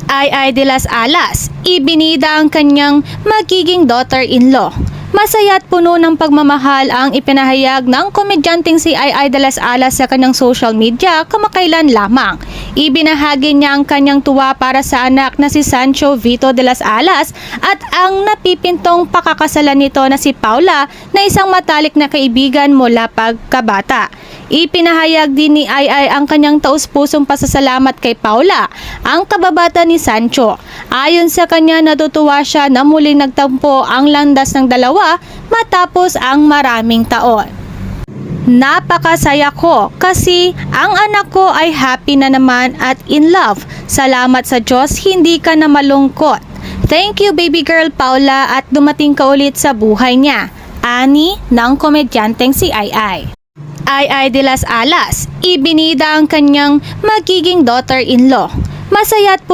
Ay de las Alas, ibinida ang kanyang magiging daughter-in-law. Masaya at puno ng pagmamahal ang ipinahayag ng komedyanteng si Ay de las Alas sa kanyang social media kamakailan lamang. Ibinahagi niya ang kanyang tuwa para sa anak na si Sancho Vito de las Alas at ang napipintong pakakasalan nito na si Paula na isang matalik na kaibigan mula pagkabata. Ipinahayag din ni Ay ang kanyang taus-pusong pasasalamat kay Paula, ang kababata ni Sancho. Ayon sa kanya, natutuwa siya na muling nagtampo ang landas ng dalawa matapos ang maraming taon. Napakasaya ko kasi ang anak ko ay happy na naman at in love. Salamat sa Diyos, hindi ka na malungkot. Thank you baby girl Paula at dumating ka ulit sa buhay niya. Ani ng komedyanteng si Ay de las Alas, ibinida ang kanyang magiging daughter-in-law. Masaya at